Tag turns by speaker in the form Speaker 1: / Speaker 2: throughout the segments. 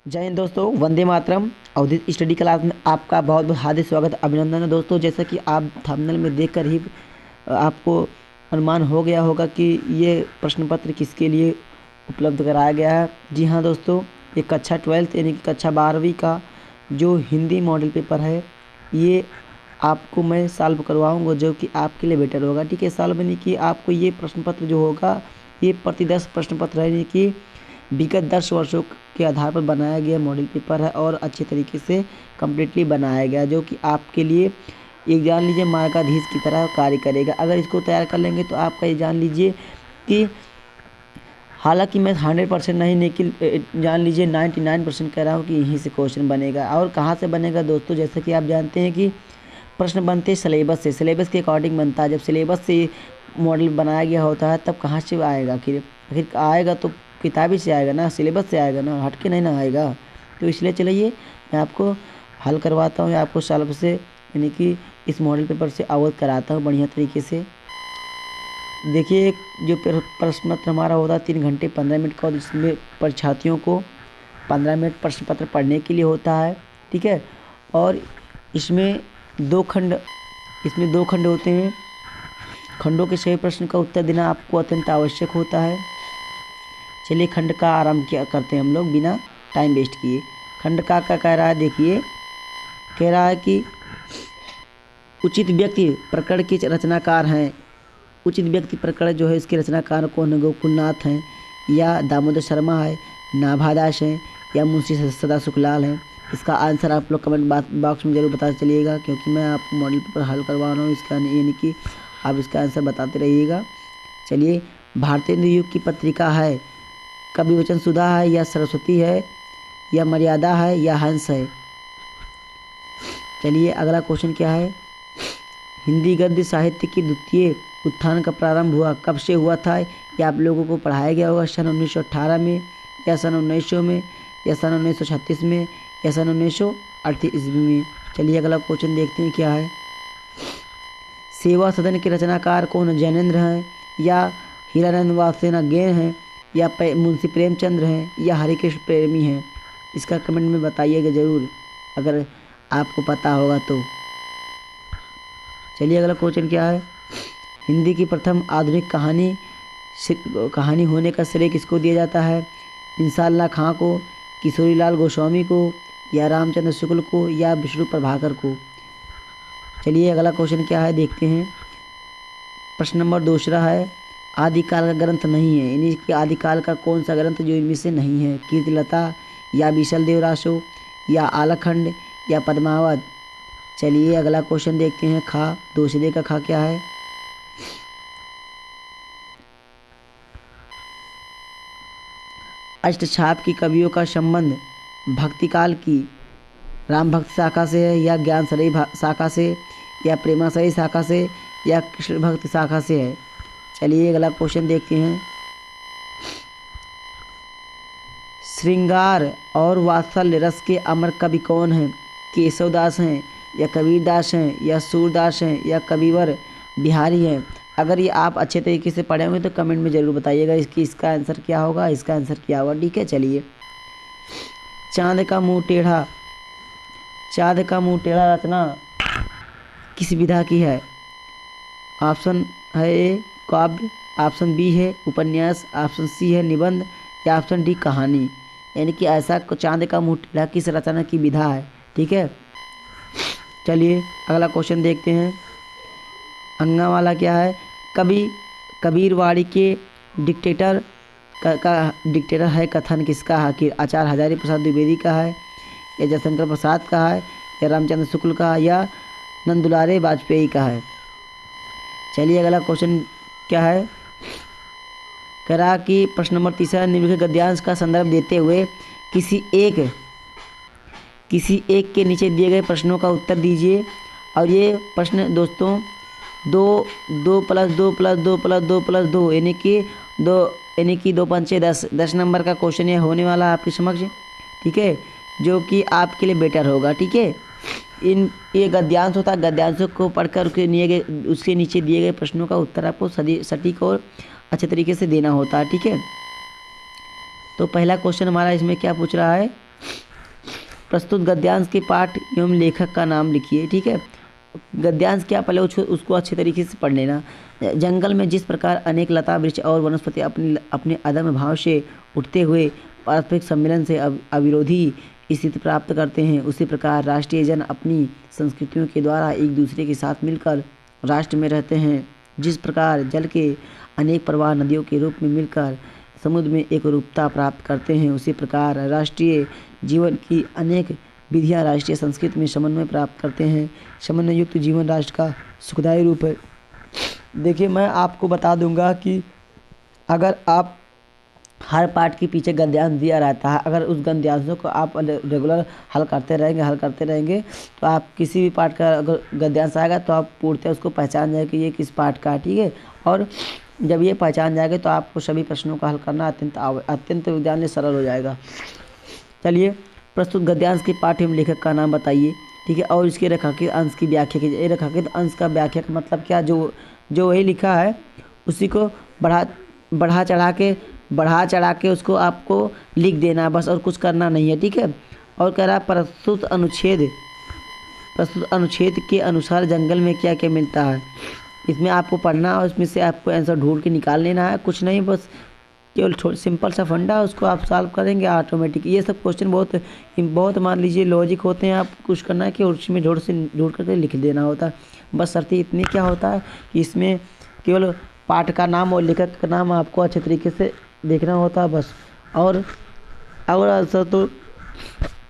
Speaker 1: जय हिंद दोस्तों, वंदे मातरम। अवधि स्टडी क्लास में आपका बहुत बहुत हार्दिक स्वागत, अभिनंदन है दोस्तों। जैसा कि आप थंबनेल में देखकर ही आपको अनुमान हो गया होगा कि ये प्रश्न पत्र किसके लिए उपलब्ध कराया गया है। जी हाँ दोस्तों, ये कक्षा 12 यानी कि कक्षा 12वीं का जो हिंदी मॉडल पेपर है, ये आपको मैं सॉल्व करवाऊँगा, जो कि आपके लिए बेटर होगा। ठीक है, सॉल्व यानी कि आपको ये प्रश्न पत्र जो होगा, ये प्रति 10 प्रश्न पत्र है, यानी कि विगत 10 वर्षों के आधार पर बनाया गया मॉडल पेपर है और अच्छे तरीके से कम्प्लीटली बनाया गया, जो कि आपके लिए एक जान लीजिए मार्गाधीश की तरह कार्य करेगा। अगर इसको तैयार कर लेंगे तो आपका ये जान लीजिए कि हालांकि मैं 100% नहीं, लेकिन जान लीजिए 99% कह रहा हूँ कि यहीं से क्वेश्चन बनेगा। और कहाँ से बनेगा दोस्तों, जैसा कि आप जानते हैं कि प्रश्न बनते सिलेबस से, सिलेबस के अकॉर्डिंग बनता है। जब सिलेबस से मॉडल बनाया गया होता है तब कहाँ से आएगा, आखिर आएगा तो किताबी से आएगा ना, सिलेबस से आएगा ना, हट के नहीं ना आएगा। तो इसलिए चलिए मैं आपको हल करवाता हूँ, या आपको सॉल्व से यानी कि इस मॉडल पेपर से अवगत कराता हूँ बढ़िया तरीके से। देखिए, जो प्रश्न पत्र हमारा होता है 3 घंटे 15 मिनट का, और इसमें परीक्षार्थियों को 15 मिनट प्रश्न पत्र पढ़ने के लिए होता है। ठीक है, और इसमें दो खंड होते हैं। खंडों के सही प्रश्न का उत्तर देना आपको अत्यंत आवश्यक होता है। चलिए खंड का आरंभ क्या करते हैं हम लोग बिना टाइम वेस्ट किए। खंड का कह रहा है, देखिए कह रहा है कि उचित व्यक्ति प्रकरण के रचनाकार हैं। उचित व्यक्ति प्रकरण जो है इसके रचनाकार कौन है? गोकुलनाथ हैं, या दामोदर शर्मा है, नाभादास हैं, या मुंशी सदा सुखलाल हैं। इसका आंसर आप लोग कमेंट बॉक्स में जरूर बता चलिएगा, क्योंकि मैं आपको मॉडल पेपर हल करवा रहा हूँ इसका, यानी कि आप इसका आंसर बताते रहिएगा। चलिए, भारतेंदु युग की पत्रिका है, कवि वचन सुधा है, या सरस्वती है, या मर्यादा है, या हंस है। चलिए अगला क्वेश्चन क्या है। हिंदी गद्य साहित्य की द्वितीय उत्थान का प्रारंभ हुआ कब से हुआ था? यह आप लोगों को पढ़ाया गया होगा सन 1918 में, या सन 1900 में, या सन 1936 में, या सन 1938 ईस्वी में। चलिए अगला क्वेश्चन देखते हैं क्या है। सेवा सदन के रचनाकार कौन? जैनेन्द्र हैं, या हीरानंद वात्स्यनारायण हैं, या मुंशी प्रेमचंद्र हैं, या हरिकृष्ण प्रेमी हैं। इसका कमेंट में बताइएगा ज़रूर अगर आपको पता होगा तो। चलिए अगला क्वेश्चन क्या है। हिंदी की प्रथम आधुनिक कहानी होने का श्रेय किसको दिया जाता है? इंसाल्लाह खां को, किशोरीलाल गोस्वामी को, या रामचंद्र शुक्ल को, या विष्णु प्रभाकर को। चलिए अगला क्वेश्चन क्या है देखते हैं। प्रश्न नंबर दूसरा है, आदिकाल का ग्रंथ नहीं है, यानी कि आदिकाल का कौन सा ग्रंथ जो इनमें से नहीं है? कीर्तिलता, या विशल देवरासो, या आलाखंड, या पद्मावत। चलिए अगला क्वेश्चन देखते हैं। खा, दूसरे का खा क्या है? अष्टछाप की कवियों का संबंध भक्तिकाल की राम भक्त शाखा से है, या ज्ञान सरई शाखा से, या प्रेमाशयी शाखा से, या कृष्ण भक्त शाखा से है। चलिए अगला क्वेश्चन देखते हैं। श्रृंगार और वात्सल्य रस के अमर कवि कौन हैं? केशवदास हैं, या कबीरदास हैं, या सूरदास हैं, या कविवर बिहारी हैं। अगर ये आप अच्छे तरीके से पढ़े होंगे तो कमेंट में ज़रूर बताइएगा इसका आंसर क्या होगा, इसका आंसर क्या होगा। ठीक है, चलिए। चाँद का मुँह टेढ़ा रचना किस विधा की है? ऑप्शन है ए काव्य, ऑप्शन बी है उपन्यास, ऑप्शन सी है निबंध, या ऑप्शन डी कहानी। यानी कि ऐसा चाँद का मुँह टेढ़ा किस रचना की विधा है? ठीक है, चलिए अगला क्वेश्चन देखते हैं। अंगा वाला क्या है? कबीरवाड़ी के डिक्टेटर का डिक्टेटर है कथन किसका है? कि आचार्य हजारी प्रसाद द्विवेदी का है, या जयशंकर प्रसाद का है, या रामचंद्र शुक्ल का, या नंदुलारे वाजपेयी का है। चलिए अगला क्वेश्चन क्या है। कह रहा कि प्रश्न नंबर तीसरा, निम्नलिखित गद्यांश का संदर्भ देते हुए किसी एक के नीचे दिए गए प्रश्नों का उत्तर दीजिए। और ये प्रश्न दोस्तों 2+2+2+2+2 यानी कि 2 5 6 10 नंबर का क्वेश्चन ये होने वाला है आपके समक्ष। ठीक है, जो कि आपके लिए बेटर होगा। ठीक है, ये गद्यांश होता है, गद्यांशों को पढ़कर उसके नीचे दिए गए प्रश्नों का उत्तर आपको सटीक और अच्छे तरीके से देना होता है। ठीक है, तो पहला क्वेश्चन हमारा इसमें क्या पूछ रहा है प्रस्तुत गद्यांश के पाठ एवं लेखक का नाम लिखिए। ठीक है, गद्यांश क्या, पहले उसको अच्छे तरीके से पढ़ लेना। जंगल में जिस प्रकार अनेक लता वृक्ष और वनस्पति अपने अदम्य भाव से उठते हुए पारस्परिक सम्मेलन से अविरोधी स्थिति प्राप्त करते हैं, उसी प्रकार राष्ट्रीय जन अपनी संस्कृतियों के द्वारा एक दूसरे के साथ मिलकर राष्ट्र में रहते हैं। जिस प्रकार जल के अनेक प्रवाह नदियों के रूप में मिलकर समुद्र में एक रूपता प्राप्त करते हैं, उसी प्रकार राष्ट्रीय जीवन की अनेक विधियां राष्ट्रीय संस्कृति में समन्वय प्राप्त करते हैं। समन्वय युक्त जीवन राष्ट्र का सुखदायी रूप है। देखिए, मैं आपको बता दूंगा कि अगर आप हर पाठ के पीछे गद्यांश दिया रहता है, अगर उस गद्यांशों को आप रेगुलर हल करते रहेंगे तो आप किसी भी पाठ का अगर गद्यांश आएगा तो आप पूर्णतः उसको पहचान जाएंगे कि ये किस पाठ का है। ठीक है, और जब ये पहचान जाएगा तो आपको सभी प्रश्नों का हल करना अत्यंत विज्ञान सरल हो जाएगा। चलिए, प्रस्तुत गद्यांश के पाठ एवं लेखक का नाम बताइए। ठीक है, और इसके रेखांकित अंश की व्याख्या कीजिए। रेखांकित अंश का व्याख्या का मतलब क्या, जो वही लिखा है उसी को बढ़ा चढ़ा के उसको आपको लिख देना है बस, और कुछ करना नहीं है। ठीक है, और कह रहा है प्रस्तुत अनुच्छेद के अनुसार जंगल में क्या क्या मिलता है, इसमें आपको पढ़ना और उसमें से आपको आंसर ढूंढ के निकाल लेना है। कुछ नहीं, बस केवल सिंपल सा फंडा है, उसको आप सॉल्व करेंगे ऑटोमेटिक। ये सब क्वेश्चन बहुत मान लीजिए लॉजिक होते हैं। आप कुछ करना है कि उसमें ढूंढ करके लिख देना होता है बस। शर्त इतनी क्या होता है कि इसमें केवल पाठ का नाम और लेखक का नाम आपको अच्छे तरीके से देखना होता है बस, और आंसर तो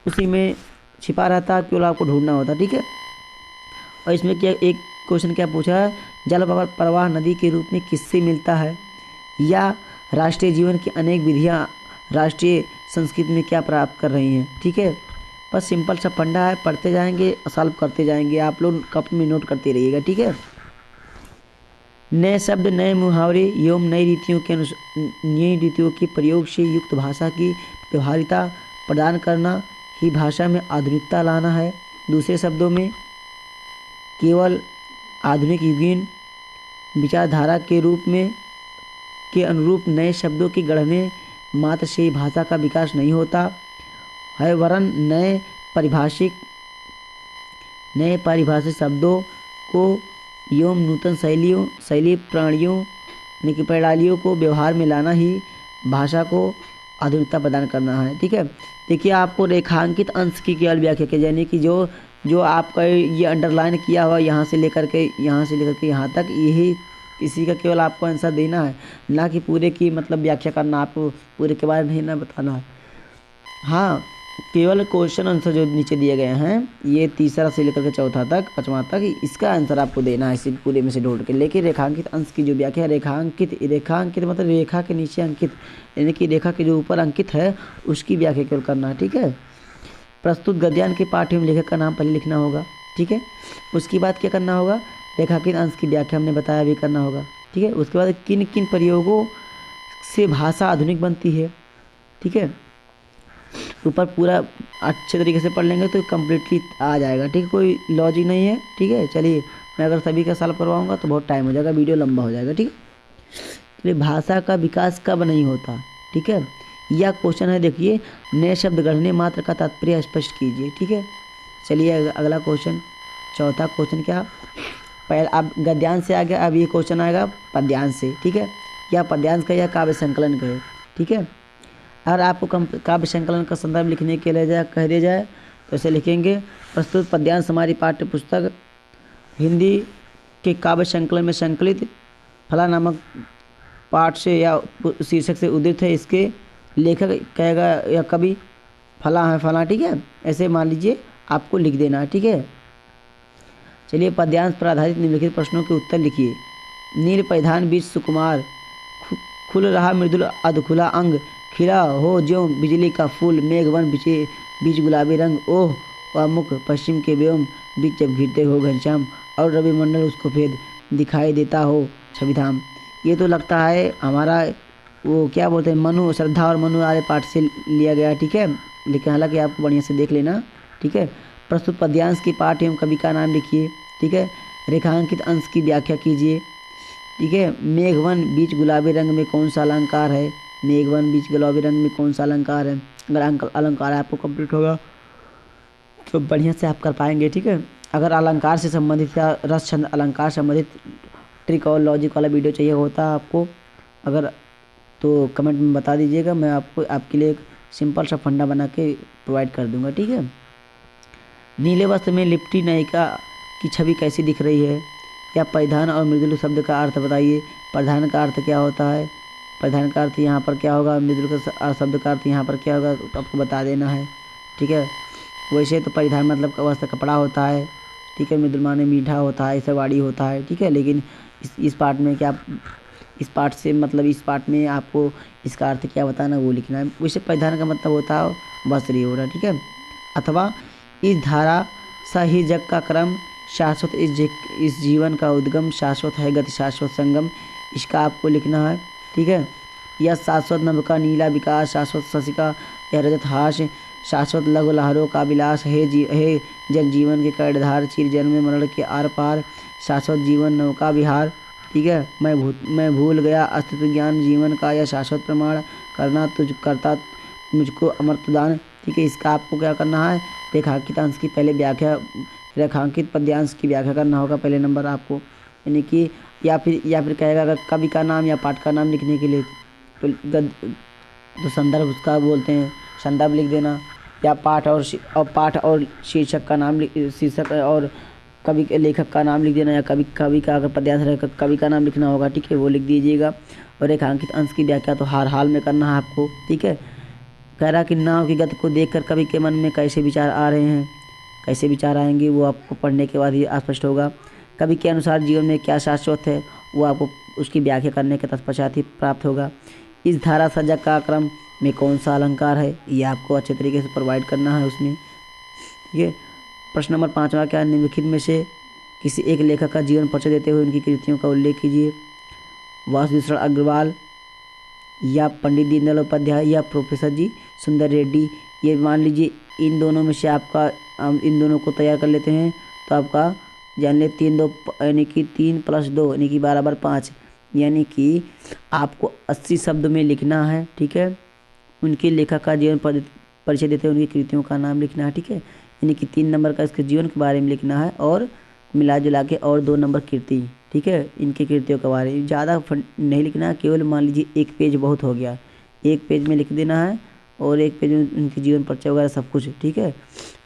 Speaker 1: उसी में छिपा रहता है, केवल आपको ढूंढना होता है। ठीक है, और इसमें क्या एक क्वेश्चन क्या पूछा है, जल प्रवाह नदी के रूप में किससे मिलता है, या राष्ट्रीय जीवन की अनेक विधियाँ राष्ट्रीय संस्कृति में क्या प्राप्त कर रही हैं। ठीक है, बस सिंपल सा फंडा है, पढ़ते जाएंगे, सॉल्व करते जाएंगे, आप लोग कप में नोट करते रहिएगा। ठीक है, नए शब्द, नए मुहावरे एवं नई रीतियों के प्रयोग से युक्त भाषा की व्यवहारिता प्रदान करना ही भाषा में आधुनिकता लाना है। दूसरे शब्दों में, केवल आधुनिक युगीन विचारधारा के अनुरूप नए शब्दों के गढ़ने मात्र से ही भाषा का विकास नहीं होता है, वरन नए परिभाषित शब्दों को एवं नूतन शैली प्रणालियों को व्यवहार में लाना ही भाषा को आधुनिकता प्रदान करना है। ठीक है, देखिए, आपको रेखांकित अंश की केवल व्याख्या की, यानी कि जो आपका ये अंडरलाइन किया हुआ यहाँ से लेकर के यहाँ तक, यही इसी का केवल आपको आंसर देना है, ना कि पूरे की मतलब व्याख्या करना, आपको पूरे के बारे में नहीं ना बताना है। हाँ, केवल क्वेश्चन आंसर जो नीचे दिए गए हैं, ये तीसरा से लेकर के चौथा तक, पाँचवा तक, इसका आंसर आपको देना है इसी पूरे में से ढूंढ के। लेकिन रेखांकित अंश की जो व्याख्या, रेखांकित मतलब रेखा के नीचे अंकित, यानी कि रेखा के जो ऊपर अंकित है उसकी व्याख्या केवल करना है। ठीक है, प्रस्तुत गद्यांश के पाठ एवं लेखक का नाम पहले लिखना होगा। ठीक है, उसके बाद क्या करना होगा, रेखांकित अंश की व्याख्या हमने बताया भी करना होगा। ठीक है, उसके बाद किन किन प्रयोगों से भाषा आधुनिक बनती है। ठीक है, ऊपर पूरा अच्छे तरीके से पढ़ लेंगे तो कम्प्लीटली आ जाएगा। ठीक है, कोई लॉजिक नहीं है। ठीक है, चलिए, मैं अगर सभी का सॉल्व करवाऊंगा तो बहुत टाइम हो जाएगा, वीडियो लंबा हो जाएगा। ठीक है, चलिए, भाषा का विकास कब नहीं होता। ठीक है, यह क्वेश्चन है, देखिए, नए शब्द गढ़ने मात्र का तात्पर्य स्पष्ट कीजिए। ठीक है, चलिए अगला क्वेश्चन, चौथा क्वेश्चन क्या, पहले अब गद्यांश से आ गया, अब ये क्वेश्चन आएगा पद्यांश से। ठीक है, या पद्यांश का या काव्य संकलन का है। ठीक है, अगर आपको काव्य संकलन का संदर्भ लिखने के लिए कह दिया जाए तो ऐसे लिखेंगे, प्रस्तुत पद्यांश हमारी पाठ्य पुस्तक हिंदी के काव्य संकलन में संकलित फला नामक पाठ से या शीर्षक से उद्धृत है। इसके लेखक कहेगा या कवि फला है फला। ठीक है, ऐसे मान लीजिए आपको लिख देना है। ठीक है, चलिए, पद्यांश पर आधारित निम्नलिखित प्रश्नों के उत्तर लिखिए। नील परिधान बीच सुकुमार, खुल रहा मृदुल अधखुला अंग, खिला हो ज्यों बिजली का फूल, मेघवन बीच गुलाबी रंग, ओह वह मुख पश्चिम के व्योम बीच जब घिरते हो घनश्याम, और रवि मंडल उसको भेद दिखाई देता हो छविधाम। ये तो लगता है हमारा वो क्या बोलते हैं, मनु, श्रद्धा और मनु वाले पाठ से लिया गया। ठीक है, लेकिन हालांकि आपको बढ़िया से देख लेना। ठीक है, प्रस्तुत पद्यांश की पाठ एवं कवि का नाम लिखिए। ठीक है, रेखांकित अंश की व्याख्या कीजिए। ठीक है, मेघवन बीच गुलाबी रंग में कौन सा अलंकार है, मेघवन बीच गुलाबी रंग में कौन सा अलंकार है, अगर अलंकार आपको कंप्लीट होगा तो बढ़िया से आप कर पाएंगे। ठीक है, अगर अलंकार से संबंधित या रस छंद अलंकार संबंधित ट्रिक और लॉजिक वाला वीडियो चाहिए होता है आपको अगर, तो कमेंट में बता दीजिएगा, मैं आपको आपके लिए एक सिंपल सा फंडा बना के प्रोवाइड कर दूंगा। ठीक है, नीले वस्त्र में लिपटी नायिका की छवि कैसी दिख रही है, या परिधान और मृदुल शब्द का अर्थ बताइए। परिधान का अर्थ क्या होता है, परिधान का अर्थ यहाँ पर क्या होगा, मृदुल का शब्द का अर्थ यहाँ पर क्या होगा, तो आपको बता देना है। ठीक है, वैसे तो परिधान मतलब वस्त्र कपड़ा होता है। ठीक है, मृदुल माने मीठा होता है, सवाड़ी होता है। ठीक है, लेकिन इस पार्ट में क्या, इस पार्ट से मतलब इस पार्ट में आपको इसका अर्थ क्या बताना वो लिखना है। वैसे परिधान का मतलब होता है वस्त्र ही हो रहा। ठीक है, अथवा इस धारा सा ही जग का क्रम शाश्वत, इस जीवन का उद्गम शाश्वत है, गति शाश्वत संगम, इसका आपको लिखना है। ठीक है, यह शाश्वत नभ का नीला विकास, शाश्वत शशि का यह रजत हास, शाश्वत लघु लहरों का विलास, हे जल जीवन के कर्णधार, चिर जन्म मरण के आर पार, शाश्वत जीवन नौका विहार। ठीक है, मैं भूल गया अस्तित्व ज्ञान जीवन का, यह शाश्वत प्रमाण करना करता मुझको अमृत दान। ठीक है, इसका आपको क्या करना है, रेखांकित अंश की पहले व्याख्या, रेखांकित पद्यांश की व्याख्या करना होगा पहले नंबर आपको, यानी कि या फिर कहेगा अगर कवि का नाम या पाठ का नाम लिखने के लिए तो संदर्भ उसका बोलते हैं, संदर्भ लिख देना, या पाठ और शीर्षक का नाम शीर्षक और कवि के लेखक का नाम लिख देना, या कवि का अगर पद्यांश रहेगा कवि का नाम लिखना होगा। ठीक है, वो लिख दीजिएगा। और रेखांकित अंश की व्याख्या तो हर हाल में करना है आपको। ठीक है, कह रहा कि नाव की गति को देखकर कवि के मन में कैसे विचार आ रहे हैं, कैसे विचार आएंगे वो आपको पढ़ने के बाद ही स्पष्ट होगा। कवि के अनुसार जीवन में क्या शाश्वत है वो आपको उसकी व्याख्या करने के तत्पश्चात ही प्राप्त होगा। इस धारा सजग का क्रम में कौन सा अलंकार है, ये आपको अच्छे तरीके से प्रोवाइड करना है उसमें। ठीक है, प्रश्न नंबर 5वां, क्या निम्नलिखित में से किसी एक लेखक का जीवन परिचय देते हुए उनकी कृतियों का उल्लेख कीजिए। वासुदेव अग्रवाल, या पंडित दीनदयाल उपाध्याय, या प्रोफेसर जी सुंदर रेड्डी। ये मान लीजिए इन दोनों में से आपका, हम इन दोनों को तैयार कर लेते हैं तो आपका जान ले 3 2 यानी कि 3 + 2 यानी कि बराबर 5, यानी कि आपको 80 शब्द में लिखना है। ठीक है, उनके लेखक का जीवन परिचय देते हुए उनकी कृतियों का नाम लिखना है। ठीक है, यानी कि 3 नंबर का इसके जीवन के बारे में लिखना है और मिला जुला के और 2 नंबर कृति। ठीक है, इनकी कृतियों के बारे में ज़्यादा नहीं लिखना है, केवल मान लीजिए 1 पेज बहुत हो गया, 1 पेज में लिख देना है और 1 पेज में उनके जीवन परिचय वगैरह सब कुछ। ठीक है,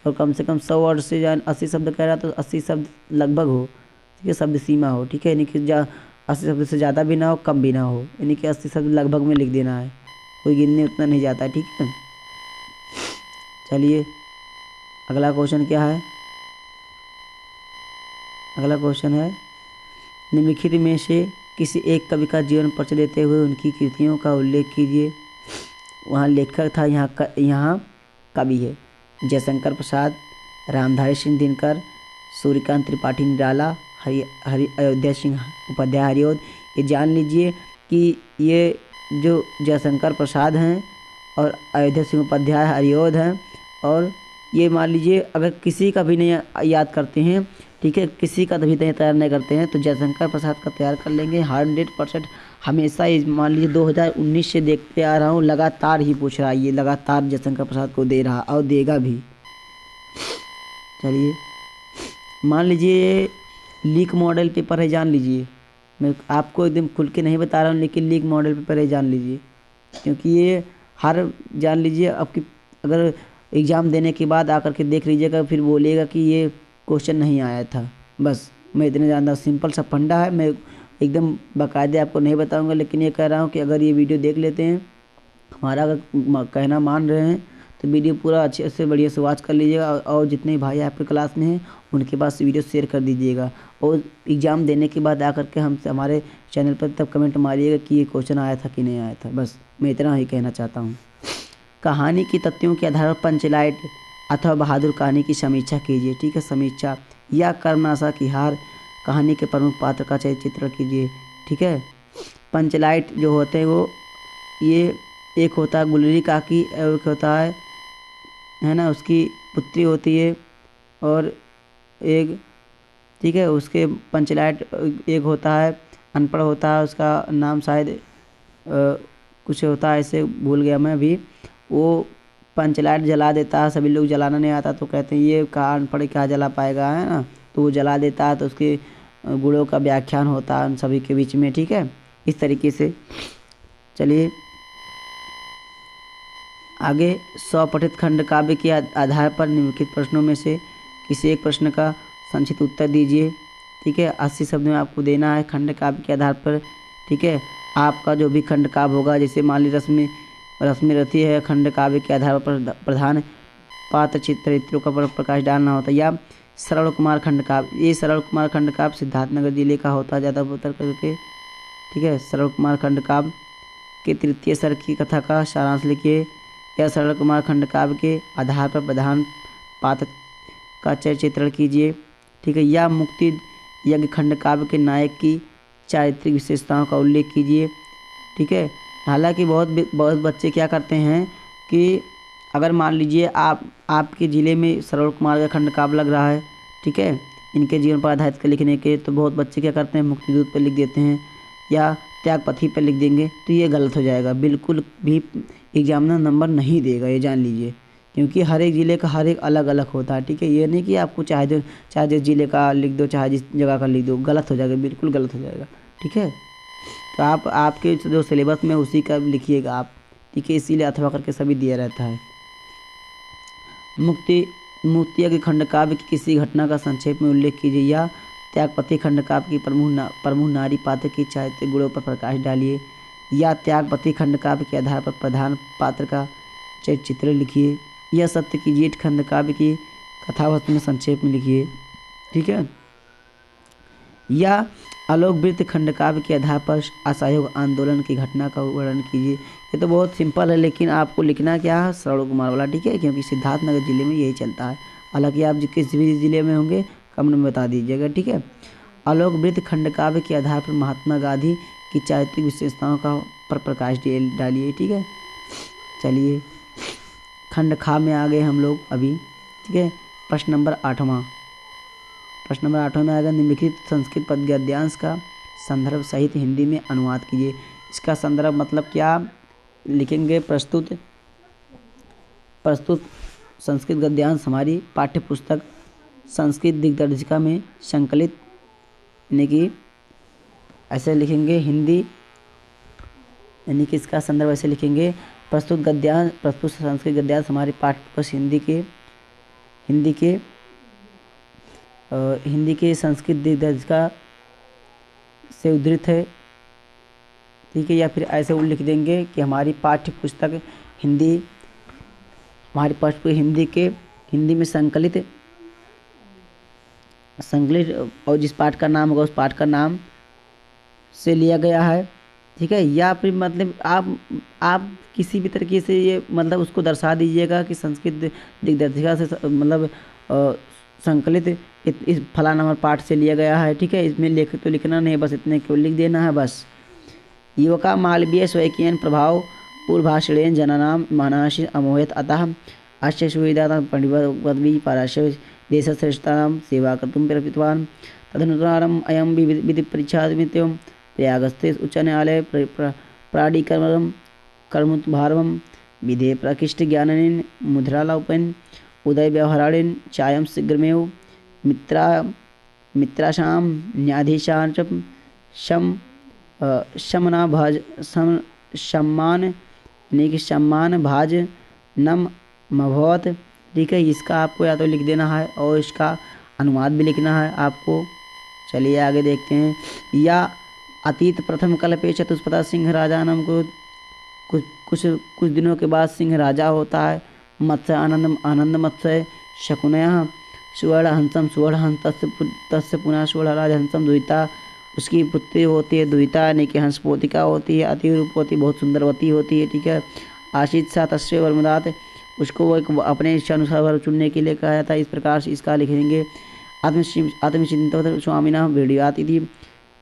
Speaker 1: और कम से कम 100 वर्ड से 80 शब्द कह रहा तो 80 शब्द लगभग हो। ठीक है, शब्द सीमा हो। ठीक है, यानी कि 80 शब्द से ज़्यादा भी ना हो कम भी ना हो, यानी कि 80 शब्द लगभग में लिख देना है, कोई गिनने उतना नहीं जाता है। ठीक है, चलिए अगला क्वेश्चन क्या है, अगला क्वेश्चन है निम्नलिखित में से किसी एक कवि का जीवन परिचय देते हुए उनकी कृतियों का उल्लेख कीजिए। वहाँ लेखक था, यहाँ कवि है जयशंकर प्रसाद, रामधारी सिंह दिनकर, सूर्यकांत त्रिपाठी निराला, हरि अयोध्या सिंह उपाध्याय हरिओद। ये जान लीजिए कि ये जो जयशंकर प्रसाद हैं और अयोध्या सिंह उपाध्याय हरिओद हैं, और ये मान लीजिए अगर किसी का भी नहीं याद करते हैं, ठीक है, किसी का भी तैयार नहीं करते हैं तो जयशंकर प्रसाद का तैयार कर लेंगे 100%। हमेशा मान लीजिए 2019 से देखते आ रहा हूँ, लगातार ही पूछ रहा है, ये लगातार जयशंकर प्रसाद को दे रहा और देगा भी। चलिए मान लीजिए लीक मॉडल पेपर है, जान लीजिए, मैं आपको एकदम खुल के नहीं बता रहा हूँ, लेकिन लीक मॉडल पेपर है जान लीजिए, क्योंकि ये हर जान लीजिए आपकी अगर एग्ज़ाम देने के बाद आकर के देख लीजिएगा फिर बोलिएगा कि ये क्वेश्चन नहीं आया था। बस मैं इतने जानता हूँ, सिंपल सा फंडा है, मैं एकदम बाकायदे आपको नहीं बताऊंगा, लेकिन ये कह रहा हूँ कि अगर ये वीडियो देख लेते हैं, हमारा अगर कहना मान रहे हैं तो वीडियो पूरा अच्छे से बढ़िया से वॉच कर लीजिएगा, और जितने भाई आपके क्लास में हैं उनके पास वीडियो शेयर कर दीजिएगा, और एग्ज़ाम देने के बाद आकर के हमसे हमारे चैनल पर तब कमेंट मारिएगा कि ये क्वेश्चन आया था कि नहीं आया था। बस मैं इतना ही कहना चाहता हूँ। कहानी की तथ्यों के आधार पर पंचलाइट अथवा बहादुर कहानी की समीक्षा कीजिए। ठीक है, समीक्षा या कर्मनाशा की हार कहानी के प्रमुख पात्र का चित्रण कीजिए। ठीक है, पंचलाइट जो होते हैं वो ये एक होता है गुलरी काकी, एक होता है ना, उसकी पुत्री होती है, और एक, ठीक है, उसके पंचलाइट एक होता है अनपढ़ होता है, उसका नाम शायद कुछ होता है, ऐसे भूल गया मैं भी, वो पंचलाइट जला देता है, सभी लोग जलाना नहीं आता तो कहते हैं ये कहाँ अनपढ़ क्या जला पाएगा, है ना। तो वो जला देता है, तो उसके गुणों का व्याख्यान होता है उन सभी के बीच में, ठीक है। इस तरीके से चलिए आगे। स्वपठित खंड काव्य के आधार पर निम्नलिखित प्रश्नों में से किसी एक प्रश्न का संक्षिप्त उत्तर दीजिए, ठीक है। 80 शब्द में आपको देना है खंड काव्य के आधार पर, ठीक है। आपका जो भी खंड काव्य होगा, जैसे मान ली रश्मि रथी है, खंड काव्य के आधार पर प्रधान पात्र चरित्रों का प्रकाश डालना होता है। या सरल कुमार खंड काव्य, ये सरल कुमार खंड काव्य सिद्धार्थनगर जिले का होता है ज़्यादातर करके, ठीक है। सरल कुमार खंड काव्य के तृतीय सर्ग की कथा का सारांश लिखिए। या सरल कुमार खंड काव्य के आधार पर प्रधान पात्र का चित्रण कीजिए, ठीक है। या मुक्ति यज्ञ खंड काव्य के नायक की चारित्रिक विशेषताओं का उल्लेख कीजिए, ठीक है। हालांकि बहुत बच्चे क्या करते हैं कि अगर मान लीजिए आपके ज़िले में सरल कुमार का खंड काव्य लग रहा है, ठीक है, इनके जीवन पर आधारित कर लिखने के, तो बहुत बच्चे क्या करते हैं मुक्तिदूत पर लिख देते हैं या त्यागपथी पर लिख देंगे, तो ये गलत हो जाएगा। बिल्कुल भी एग्जामिनर नंबर नहीं देगा, ये जान लीजिए, क्योंकि हर एक ज़िले का हर एक अलग अलग होता है, ठीक है। ये नहीं कि आपको चाहे जिस ज़िले का लिख दो, चाहे जिस जगह का लिख दो, गलत हो जाएगा, बिल्कुल गलत हो जाएगा, ठीक है। तो आप आपके जो सिलेबस में उसी का लिखिएगा आप, ठीक है। इसीलिए अथवा करके सभी दिया रहता है। मुक्ति यज्ञ खंड काव्य की किसी घटना का संक्षेप में उल्लेख कीजिए। या त्यागपति खंड काव्य की प्रमुख नारी पात्र की चारित्रिक गुणों पर प्रकाश डालिए। या त्यागपति खंड काव्य के आधार पर प्रधान पात्र का चित्र लिखिए। या सत्य की जेठ खंड काव्य की कथावस्तु में संक्षेप में लिखिए, ठीक है। या आलोक वृत्त खंड काव्य के आधार पर असहयोग आंदोलन की घटना का वर्णन कीजिए। ये तो बहुत सिंपल है, लेकिन आपको लिखना क्या है, सरल कुमार वाला, ठीक है, क्योंकि सिद्धार्थनगर जिले में यही चलता है। हालांकि आप किस भी ज़िले में होंगे कमेंट में बता दीजिएगा, ठीक है। आलोक वृत्त खंड काव्य के आधार पर महात्मा गांधी की चारित्रिक विशेषताओं का पर प्रकाश डालिए, ठीक है। चलिए खंड खा में आ गए हम लोग अभी, ठीक है। प्रश्न नंबर 8वां में आएगा, निम्नलिखित संस्कृत पद गद्यांश का संदर्भ सहित हिंदी में अनुवाद कीजिए। इसका संदर्भ मतलब क्या लिखेंगे, प्रस्तुत संस्कृत गद्यांश हमारी पाठ्य पुस्तक संस्कृत दिग्दर्शिका में संकलित, यानी कि ऐसे लिखेंगे हिंदी, यानी कि इसका संदर्भ ऐसे लिखेंगे, प्रस्तुत संस्कृत गद्यांश हमारी पाठ्य पुस्तक हिंदी के संस्कृत दिग्दर्शिका से उद्धृत है, ठीक है। या फिर ऐसे लिख देंगे कि हमारी पाठ्य पुस्तक हिंदी में संकलित और जिस पाठ का नाम होगा उस पाठ का नाम से लिया गया है, ठीक है। या फिर मतलब आप किसी भी तरीके से ये मतलब उसको दर्शा दीजिएगा कि संस्कृत दिग्दर्शिका से मतलब संकलित इस फला नंबर पाठ से लिया गया है, ठीक है। इसमें लिखना नहीं, बस इतने क्यों लिख देना है बस। युवका मालवीय स्वैकियन प्रभाव पूर्वभाषणेन जनानां मानसि अमोहयत अतः अस्य सुविधा पंडितवद्भिः पारस्य देशश्रेष्ठानां सेवा कर्तुं प्रेरितवान्। तदनुसारम् अयं विधिपरीक्षामित्यं प्रयागस्थे उच्चन्यायालये प्राधिकरणं कर्मभारं विधे प्रकृष्टज्ञानेन मुद्रालापेन उदयव्यवहारेण चायं शीघ्रमेव मित्राशां न्यायाधीशां च सम्मान भाज नम मभवत, ठीक है। इसका आपको या तो लिख देना है और इसका अनुवाद भी लिखना है आपको। चलिए आगे देखते हैं। या अतीत प्रथम कल्पे चतुष्पदा सिंह राजा नाम को कुछ दिनों के बाद सिंह राजा होता है। मत्स्य आनंद मत्स्य शकुनया सुवर्ण हंसम तस्य पुनः सुवर्ण राज हंसम दुहिता, उसकी पुत्री होती है दुहिता, यानी कि हंसपोतिका होती है, अति रूपवती बहुत सुंदरवती होती है, ठीक है। आशित सा तस्य वर्मदात, उसको वो एक अपने इच्छा अनुसार वर चुनने के लिए कहा जाता है। इस प्रकार से इसका लिखेंगे। आत्मचिंतन स्वामिना वीडियात इति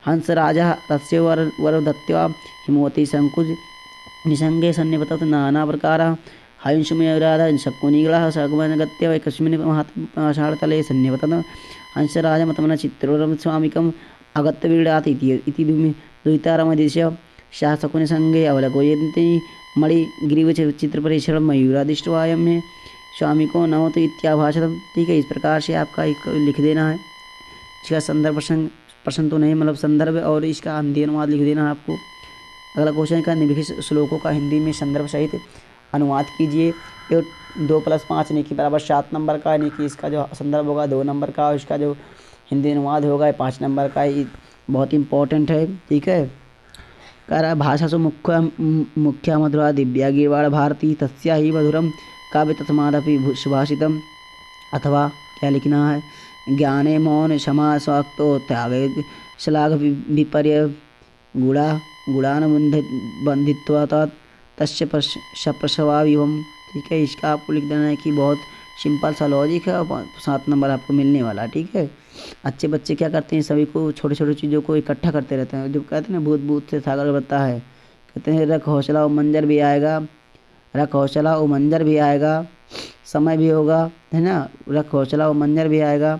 Speaker 1: हंस राजा तस्य वर दत्त्वा हिमवती संकुज निसंगे सन्निपतत नाना प्रकार हंसमयराधा शकुनिगला सगमनगत्य वैकस्मिन् महाषाढतले सन्निपतत हंस राजा मतमन चित्रोरम स्वामिकम अगत्य वीडात इति दुहितारमदिश्य शासकुनि संगे अवलोकयन्ति मणिग्रीव चित्र परिसर मयूरादिष्टवायम में स्वामी को नवो तो इत्याभाषतम। ठीक है, इस प्रकार से आपका एक लिख देना है। इसका संदर्भ प्रश्न तो नहीं, मतलब संदर्भ और इसका हिंदी अनुवाद लिख देना है आपको। अगला क्वेश्चन का निम्नलिखित श्लोकों का हिंदी में संदर्भ सहित अनुवाद कीजिए। ये 2 + 5 नेकी बराबर 7 नंबर का, यानी कि इसका जो संदर्भ होगा 2 नंबर का और इसका जो हिंदी अनुवाद होगा 5 नंबर का। ये बहुत इंपॉर्टेंट है। ठीक है, कह रहा भाषा सु मुख्या मधुरा दिव्या गिरवाड़ भारती तस्या ही मधुरम काव्य तस्मादपि सुभाषितम। अथवा क्या लिखना है, ज्ञाने मौन क्षमा स्वाक्तो त्यागे श्लाघ विपर्य गुणान बंधित्वा तस्य प्रसवाविवम। ठीक है, इसका आपको लिख देना है कि बहुत सिंपल सा लॉजिक है और 7 नंबर आपको मिलने वाला। ठीक है, अच्छे बच्चे क्या करते हैं, सभी को छोटे छोटे चीज़ों को इकट्ठा करते रहते हैं। जब कहते हैं ना भूत भूत से सागर बनता है, कहते हैं रख हौसला मंजर भी आएगा, रख हौसला मंजर भी आएगा, समय भी होगा, है ना, रख हौसला मंजर भी आएगा।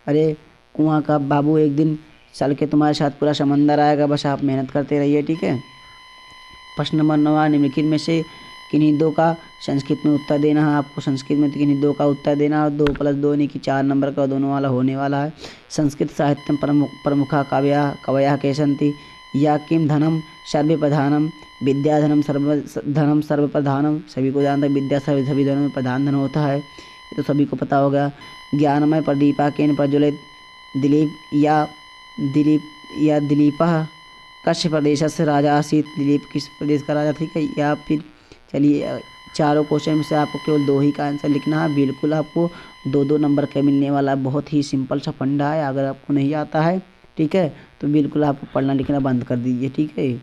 Speaker 1: अरे कुआं का बाबू एक दिन चल के तुम्हारे साथ पूरा समंदर आएगा, बस आप मेहनत करते रहिए। ठीक है, प्रश्न नंबर 9, निम्नलिखित में से किन्हीं 2 का संस्कृत में उत्तर देना है। आपको संस्कृत में किन्हीं 2 का उत्तर देना है। 2 + 2 यानी कि 4 नंबर का दोनों वाला होने वाला है। संस्कृत साहित्यम प्रमुखा कवयः के सन्ति या किम धनम सर्वप्रधानम विद्याधनम सर्वप्रधानम। सभी को जानता है विद्या सभी धनों में प्रधान धन होता है, ये तो सभी को पता होगा। ज्ञानमय प्रदीपाकेन प्रज्वलित दिलीपः कस्य प्रदेश से राजा आसीत। दिलीप किस प्रदेश का राजा? ठीक है, या फिर चलिए चारों क्वेश्चन में से आपको केवल 2 ही का आंसर लिखना है। बिल्कुल आपको 2-2 नंबर का मिलने वाला, बहुत ही सिंपल सा फंडा है। अगर आपको नहीं आता है, ठीक है, तो बिल्कुल आपको पढ़ना लिखना बंद कर दीजिए। ठीक है,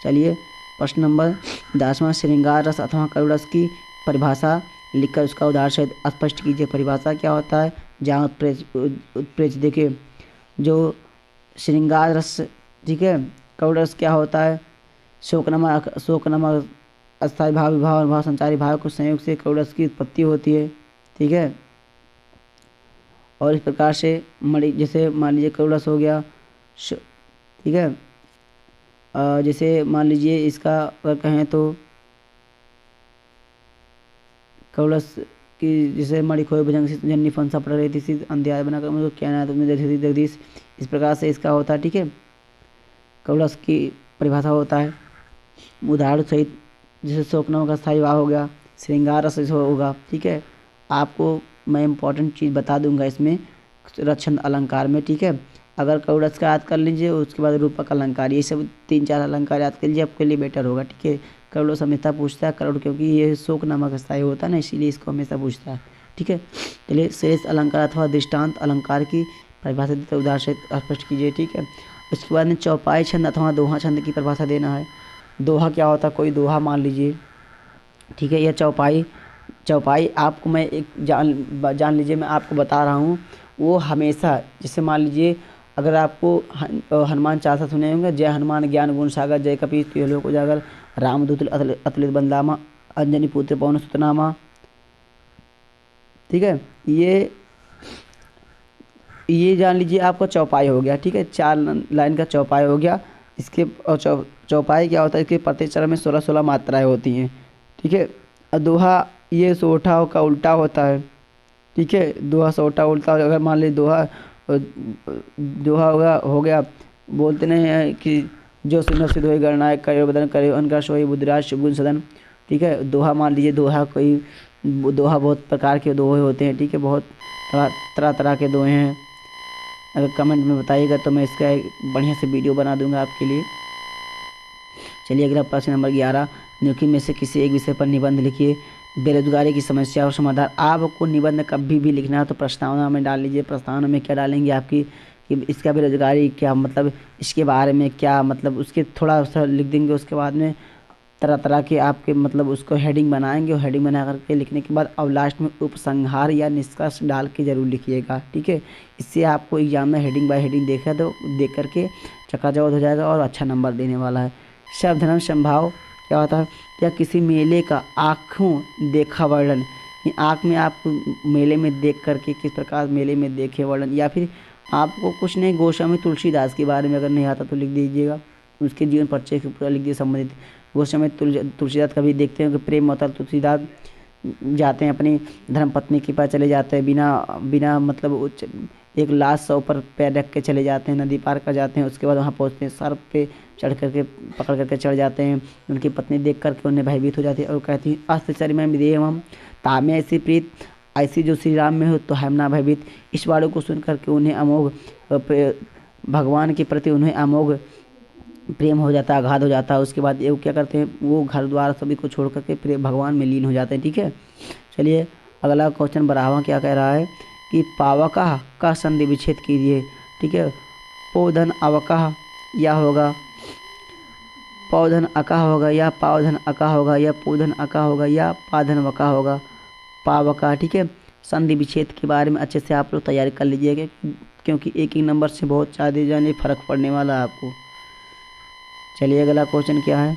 Speaker 1: चलिए प्रश्न नंबर 10वां, श्रृंगार रस अथवा करुण रस की परिभाषा लिखकर उसका उदाहरण सहित स्पष्ट कीजिए। परिभाषा क्या होता है, जहाँ उत्प्रेक्ष देखिए, जो श्रृंगार रस, ठीक है, करुण रस क्या होता है, शोकनमा अस्थायी भाव विभाव और भाव संचारी भाव को संयोग से करुण रस की उत्पत्ति होती है। ठीक है, और इस प्रकार से जैसे मान लीजिए करुण रस हो गया, ठीक है, जैसे मान लीजिए इसका अगर कहें तो करुण रस की जैसे मणि खोए भुजंग से जन्नी फंसा पड़ रही थी अंध्याय बनाकर मुझे क्या ना तुमने जैसे जगदीश, इस प्रकार से इसका होता है। ठीक है, करुण रस की परिभाषा होता है उदाहरण सहित, जैसे शोकनम का स्थायी भाव हो गया, श्रृंगार रस होगा। ठीक है, आपको मैं इम्पोर्टेंट चीज़ बता दूंगा इसमें रक्षण अलंकार में। ठीक है, अगर करुण रस का याद कर लीजिए, उसके बाद रूपक अलंकार, ये सब 3-4 अलंकार याद कर लीजिए, आपके लिए बेटर होगा। ठीक है, करुण रस हमेशा पूछता है, करुण क्योंकि ये शोक नामक स्थायी होता है ना, इसीलिए इसको हमेशा पूछता है। ठीक है, चलिए श्रेष्ठ अलंकार अथवा दृष्टांत अलंकार की परिभाषा देते उदाहरण से स्पष्ट कीजिए। ठीक है, उसके बाद में चौपाई छंद अथवा दोहा छंद की परिभाषा देना है। दोहा क्या होता है, कोई दोहा मान लीजिए, ठीक है, या चौपाई आपको मैं एक जान लीजिए, मैं आपको बता रहा हूँ, वो हमेशा जैसे मान लीजिए अगर आपको हनुमान चालीसा सुने होंगे, जय हनुमान ज्ञान गुण सागर जय कपीस त्रिलोक उजागर रामदूत अतुलित बंदामा अंजनी पुत्र पवन सुतनामा। ठीक है, ये जान लीजिए आपका चौपाई हो गया। ठीक है, 4 लाइन का चौपाई हो गया। इसके और चौपाई क्या होता है, इसके प्रत्येक चरण में 16-16 मात्राएं होती हैं। ठीक है, दोहा ये सोठा का उल्टा होता है। ठीक है, दोहा सोठा उल्टा, अगर मान लीजिए दोहा हो गया, बोलते नहीं है कि जो सुनो सिद्ध होई गणनायक करे बदन करे उनका सोई बुद्धिराज शुभगुण सदन। ठीक है, दोहा मान लीजिए, दोहा बहुत प्रकार के दोहे होते हैं। ठीक है, बहुत तरह के दोहे हैं। अगर कमेंट में बताइएगा तो मैं इसका एक बढ़िया से वीडियो बना दूंगा आपके लिए। चलिए अगला प्रश्न नंबर 11, निम्नलिखित में से किसी एक विषय पर निबंध लिखिए। बेरोजगारी की समस्या और समाधान। आपको निबंध कभी भी लिखना है तो प्रस्तावना में डाल लीजिए। प्रस्तावना में क्या डालेंगे आपकी कि इसका बेरोजगारी क्या मतलब, इसके बारे में क्या मतलब, उसके थोड़ा सा लिख देंगे। उसके बाद में तरह के आपके मतलब उसको हेडिंग बनाएंगे और हेडिंग बना करके लिखने के बाद अब लास्ट में उपसंहार या निष्कर्ष डाल के ज़रूर लिखिएगा। ठीक है, इससे आपको एग्जाम में हेडिंग बाय हेडिंग देख करके चकाचौंध हो जाएगा और अच्छा नंबर देने वाला है। शब्दधर्म संभाव क्या होता है, या किसी मेले का आँखों देखा वर्णन, आँख में आप मेले में देख करके किस प्रकार मेले में देखे वर्णन, या फिर आपको कुछ नहीं गोस्वामी तुलसीदास के बारे में अगर नहीं आता तो लिख दीजिएगा, उसके जीवन परिचय के पूरा लिख दिए संबंधित। वो समय तुलसीदास कभी देखते हैं कि प्रेम अवतार तुलसीदास जाते हैं अपनी धर्मपत्नी के पास चले जाते हैं, बिना बिना मतलब एक लाश सौ पर पैर रख के चले जाते हैं, नदी पार कर जाते हैं। उसके बाद वहाँ पहुँचते हैं, सर पे चढ़ करके पकड़ करके चढ़ जाते हैं। उनकी पत्नी देख करके उन्हें भयभीत हो जाती है और कहती है अस्तचर्य में विदेहम तामे ऐसी प्रीत, ऐसी जो श्री राम में हो तो हम ना भयभीत। इस वाणों को सुन करके उन्हें अमोघ भगवान के प्रति उन्हें अमोघ प्रेम हो जाता है, आघात हो जाता है। उसके बाद ये क्या करते हैं, वो घर द्वार सभी को छोड़ करके फिर भगवान में लीन हो जाते हैं। ठीक है, चलिए अगला क्वेश्चन 12वां क्या कह रहा है कि पावकः का संधि विच्छेद कीजिए। ठीक है, पौधन अवकः या होगा, पौधन अका होगा या पावधन अका होगा या पौधन अका होगा या पाधन वका होगा, पावका। ठीक है, संधि विच्छेद के बारे में अच्छे से आप लोग तैयारी कर लीजिएगा, क्योंकि एक एक नंबर से बहुत ज़्यादा जाने फर्क पड़ने वाला है आपको। चलिए अगला क्वेश्चन क्या है,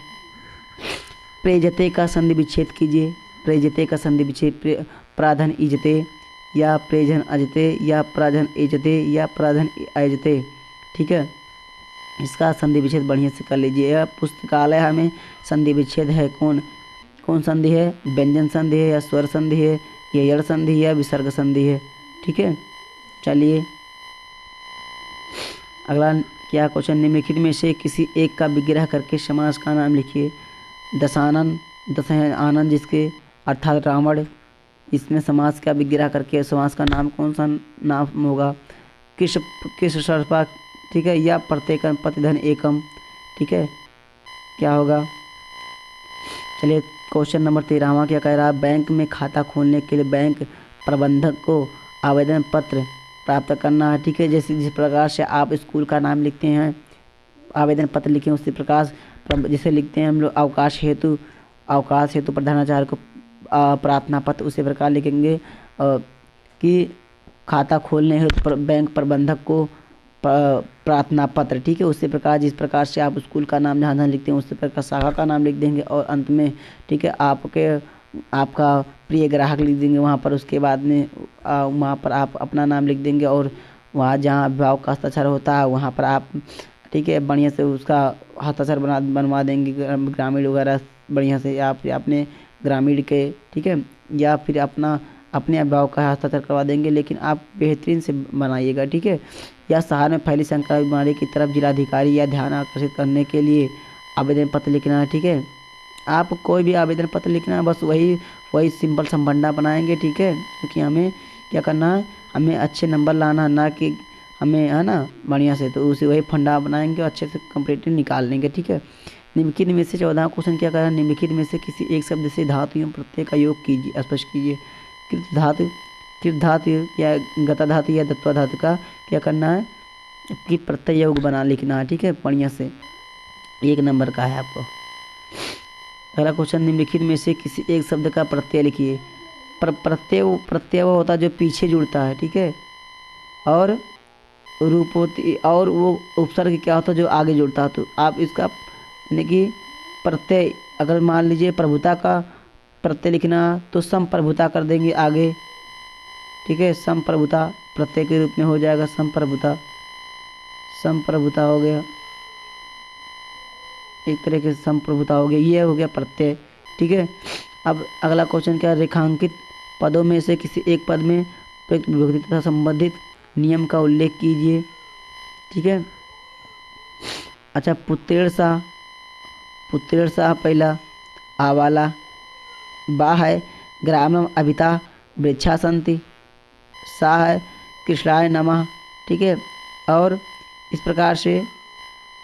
Speaker 1: प्रेजते का संधि विच्छेद कीजिए। प्रेजते का संधि विच्छेद प्राधन इजते या प्रेजन अजते या प्राधन इजते या प्राधन अजते। ठीक है, इसका संधि विच्छेद बढ़िया से कर लीजिए। यह पुस्तकालय हमें संधि विच्छेद है, कौन कौन संधि है, व्यंजन संधि है या स्वर संधि है या यड़ संधि है या विसर्ग संधि है। ठीक है, चलिए अगला क्या क्वेश्चन, निम्नलिखित में से किसी एक का विग्रह करके समास का नाम लिखिए। दशानन, दश है आनंद जिसके अर्थात रावण, इसमें समास का विग्रह करके समास का नाम कौन सा नाम होगा, किस सर्पा। ठीक है, या प्रत्येकम प्रतिधन एकम। ठीक है, क्या होगा। चलिए क्वेश्चन नंबर 13वां क्या कह रहा है, बैंक में खाता खोलने के लिए बैंक प्रबंधक को आवेदन पत्र प्राप्त करना है। ठीक है, जैसे जिस प्रकार से आप स्कूल का नाम लिखते हैं, आवेदन पत्र लिखें, उसी प्रकार जिसे लिखते हैं हम लोग अवकाश हेतु प्रधानाचार्य को प्रार्थना पत्र, उसी प्रकार लिखेंगे कि खाता खोलने हेतु बैंक प्रबंधक को प्रार्थना पत्र। ठीक है, उसी प्रकार जिस प्रकार से आप स्कूल का नाम जहाँ जहाँ लिखते हैं उसी प्रकार शाखा का नाम लिख देंगे और अंत में ठीक है आपका प्रिय ग्राहक लिख देंगे वहाँ पर। उसके बाद में वहाँ पर आप अपना नाम लिख देंगे और वहाँ जहाँ अभिभावक का हस्ताक्षर होता है वहाँ पर आप ठीक है बढ़िया से उसका हस्ताक्षर बनवा देंगे ग्रामीण वगैरह बढ़िया से आप अपने ग्रामीण के। ठीक है, या फिर अपने अभिभावक का हस्ताक्षर करवा देंगे, लेकिन आप बेहतरीन से बनाइएगा। ठीक है, या शहर में फैली संक्रामक बीमारी की तरफ जिलाधिकारी या ध्यान आकर्षित करने के लिए आवेदन पत्र लिखना है। ठीक है, आप कोई भी आवेदन पत्र लिखना है, बस वही सिंपल संबंधा बनाएंगे। ठीक है, क्योंकि हमें क्या करना है, हमें अच्छे नंबर लाना, ना कि हमें है ना बढ़िया से, तो उसी वही फंडा बनाएंगे और अच्छे से कंप्लीटली निकाल लेंगे। ठीक है, निम्नलिखित में से 14वां क्वेश्चन क्या कर रहा है, निम्नलिखित में से किसी एक शब्द से धातु एवं प्रत्यय का योग कीजिए, स्पष्ट कीजिए। कृत धातु या गता धातु या दत्वा धातु का क्या करना है कि प्रत्यय योग बना लिखना है। ठीक है, बढ़िया से 1 नंबर का है आपको। अगला क्वेश्चन, निम्नलिखित में से किसी एक शब्द का प्रत्यय लिखिए। प्रत्यय वो होता है जो पीछे जुड़ता है। ठीक है, और रूपोति और वो उपसर्ग क्या होता है जो आगे जुड़ता है। तो आप इसका यानी कि प्रत्यय अगर मान लीजिए प्रभुता का प्रत्यय लिखना तो समप्रभुता कर देंगे आगे। ठीक है, समप्रभुता प्रत्यय के रूप में हो जाएगा, समप्रभुता हो गया, एक तरह के समप्रभुता हो गया, ये हो गया प्रत्यय। ठीक है, अब अगला क्वेश्चन क्या है, रेखांकित पदों में से किसी एक पद में प्रयुक्त विभक्ति तथा संबंधित नियम का उल्लेख कीजिए। ठीक है, अच्छा, पुत्रेण सा पहला आवाला, बा है ग्रामम अभिता वृक्षा संति, सा है कृष्णाय नमः। ठीक है, और इस प्रकार से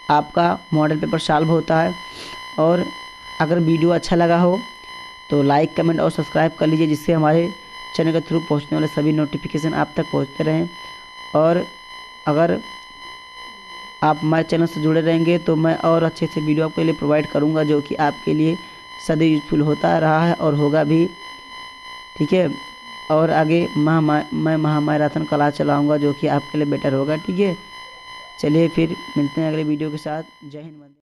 Speaker 1: आपका मॉडल पेपर सॉल्व होता है। और अगर वीडियो अच्छा लगा हो तो लाइक कमेंट और सब्सक्राइब कर लीजिए, जिससे हमारे चैनल के थ्रू पहुंचने वाले सभी नोटिफिकेशन आप तक पहुंचते रहें। और अगर आप हमारे चैनल से जुड़े रहेंगे तो मैं और अच्छे से वीडियो आपके लिए प्रोवाइड करूंगा, जो कि आपके लिए सदैव यूजफुल होता रहा है और होगा भी। ठीक है, और आगे मैं महामैराथन क्लास चलाऊंगा जो कि आपके लिए बेटर होगा। ठीक है, चलिए फिर मिलते हैं अगले वीडियो के साथ। जय हिंद।